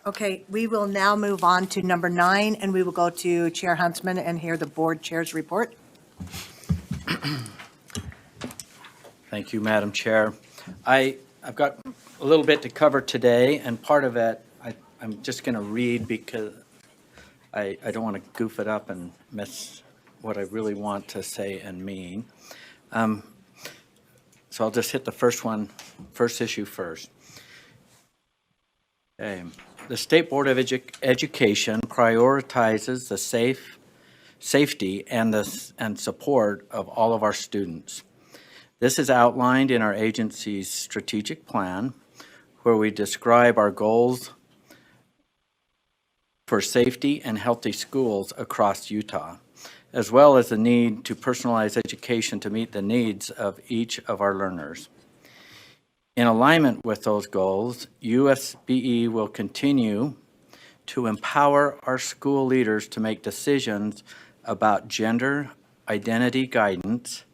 Okay, we will now move on to number 9, and we will go to Chair Huntsman and hear the board chair's report. Thank you, Madam Chair. I've got a little bit to cover today, and part of it I'm just going to read because I don't want to goof it up and miss what I really want to say and mean. So I'll just hit the first issue first. Okay. The State Board of Education prioritizes the safety and support of all of our students. This is outlined in our agency's strategic plan, where we describe our goals for safety and healthy schools across Utah, as well as the need to personalize education to meet the needs of each of our learners. In alignment with those goals, USBE will continue to empower our school leaders to make decisions about gender identity guidance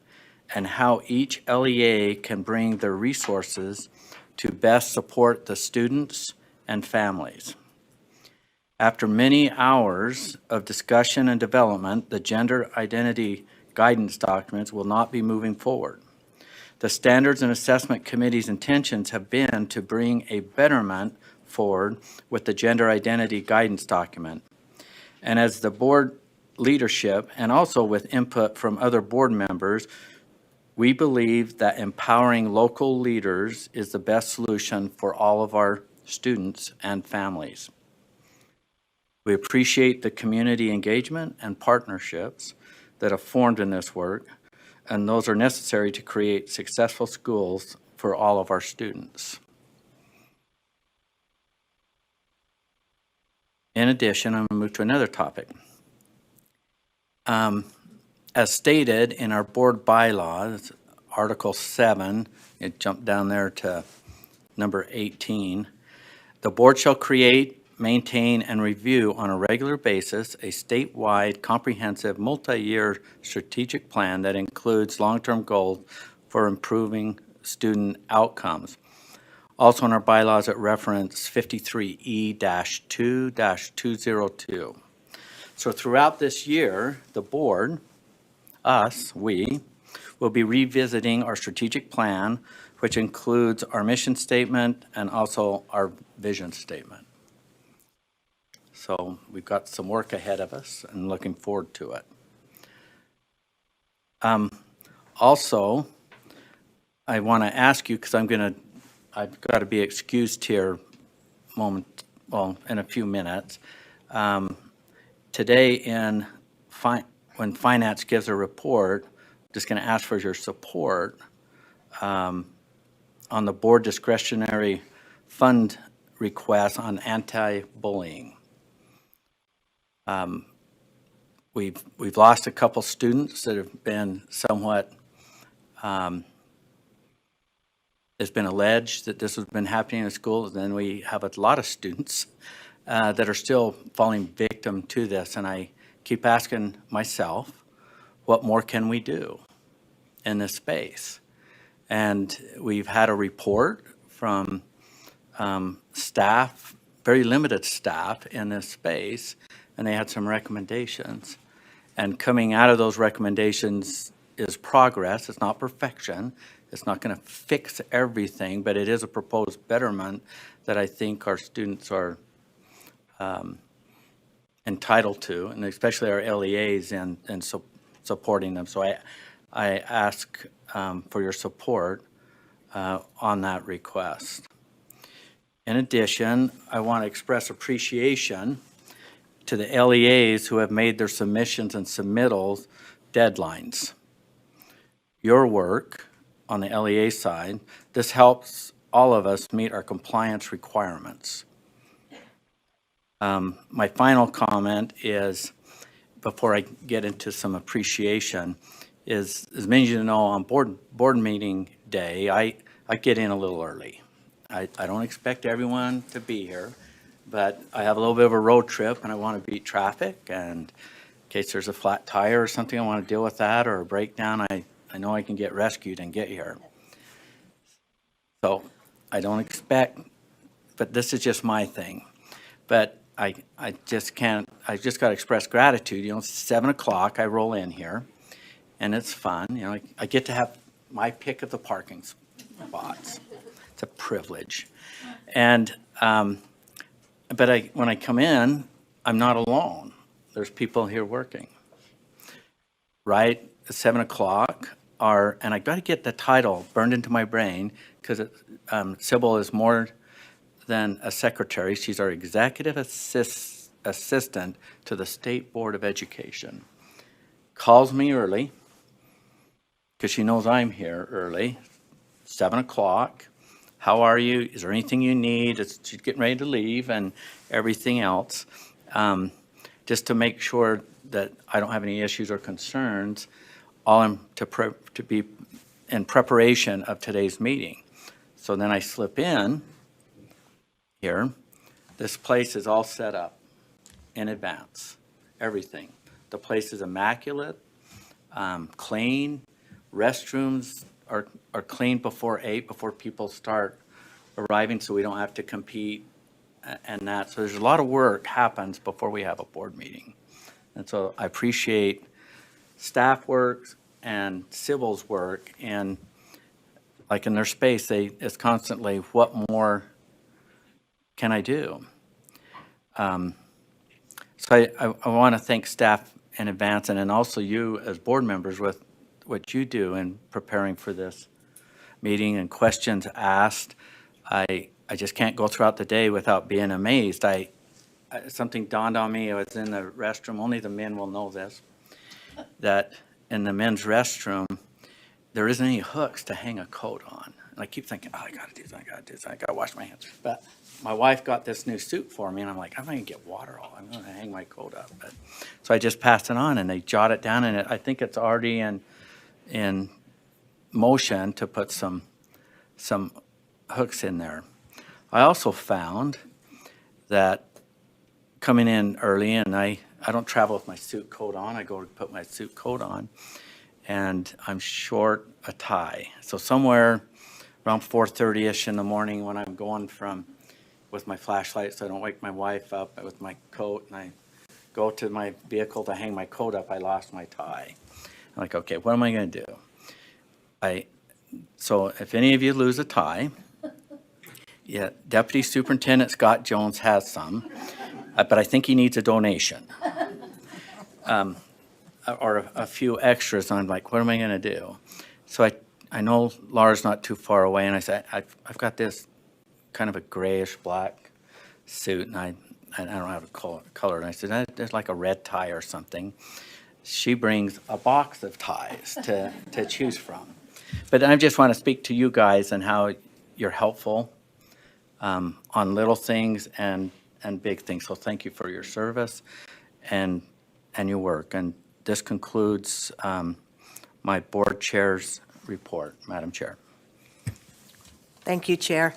and how each LEA can bring their resources to best support the students and families. After many hours of discussion and development, the gender identity guidance documents will not be moving forward. The Standards and Assessment Committee's intentions have been to bring a betterment forward with the gender identity guidance document. And as the board leadership, and also with input from other board members, we believe that empowering local leaders is the best solution for all of our students and families. We appreciate the community engagement and partnerships that have formed in this work, and those are necessary to create successful schools for all of our students. In addition, I'm going to move to another topic. As stated in our board bylaws, Article 7, it jumped down there to number 18, the board shall create, maintain, and review on a regular basis a statewide comprehensive multi-year strategic plan that includes long-term goals for improving student outcomes. Also in our bylaws, it reference 53E-2-202. So throughout this year, the board, we will be revisiting our strategic plan, which includes our mission statement and also our vision statement. So we've got some work ahead of us and looking forward to it. Also, I want to ask you, because I've got to be excused here in a few minutes. Today when Finance gives a report, I'm just going to ask for your support on the board discretionary fund request on anti-bullying. We've lost a couple students that have been somewhat, it's been alleged that this has been happening in schools, and then we have a lot of students that are still falling victim to this, and I keep asking myself, what more can we do in this space? And we've had a report from staff, very limited staff in this space, and they had some recommendations. And coming out of those recommendations is progress. It's not perfection. It's not going to fix everything, but it is a proposed betterment that I think our students are entitled to, and especially our LEAs and supporting them. So I ask for your support on that request. In addition, I want to express appreciation to the LEAs who have made their submissions and submittals deadlines. Your work on the LEA side, this helps all of us meet our compliance requirements. My final comment is, before I get into some appreciation, is as many of you know, on board meeting day, I get in a little early. I don't expect everyone to be here, but I have a little bit of a road trip and I want to beat traffic, and in case there's a flat tire or something, I want to deal with that, or a breakdown, I know I can get rescued and get here. So I don't expect, but this is just my thing. but I just can't, I just got to express gratitude. You know, it's 7 o'clock, I roll in here, and it's fun. You know, I get to have my pick of the parking spots. It's a privilege. And, but when I come in, I'm not alone. There's people here working. Right at 7 o'clock and I got to get the title burned into my brain because Sybil is more than a secretary. She's our executive assistant to the State Board of Education. Calls me early because she knows I'm here early, 7 o'clock. How are you? Is there anything you need? She's getting ready to leave and everything else. Just to make sure that I don't have any issues or concerns, all I'm to be in preparation of today's meeting. So then I slip in here. This place is all set up in advance, everything. The place is immaculate, clean. Restrooms are cleaned before 8, before people start arriving, so we don't have to compete and that. So there's a lot of work happens before we have a board meeting. And so I appreciate staff work and Sybil's work, and like in their space, it's constantly, what more can I do? So I want to thank staff in advance, and then also you as board members with what you do in preparing for this meeting and questions asked. I just can't go throughout the day without being amazed. Something dawned on me. I was in the restroom. Only the men will know this. That in the men's restroom, there isn't any hooks to hang a coat on. And I keep thinking, I got to do this. I got to wash my hands. But my wife got this new suit for me, and I'm like, I'm going to get water all. I'm going to hang my coat up. So I just passed it on, and they jot it down, and I think it's already in motion to put some hooks in there. I also found that coming in early, and I don't travel with my suit coat on. I go to put my suit coat on, and I'm short a tie. So somewhere around 4:30ish in the morning when I'm going with my flashlight so I don't wake my wife up with my coat, and I go to my vehicle to hang my coat up, I lost my tie. I'm like, okay, what am I going to do? So if any of you lose a tie, yeah, Deputy Superintendent Scott Jones has some, but I think he needs a donation. Or a few extras. I'm like, what am I going to do? So I know Laura's not too far away, and I said, I've got this kind of a grayish black suit, and I don't have a color. And I said, there's like a red tie or something. She brings a box of ties to choose from. But I just want to speak to you guys and how you're helpful on little things and big things. So thank you for your service and your work. And this concludes my board chair's report, Madam Chair. Thank you, Chair.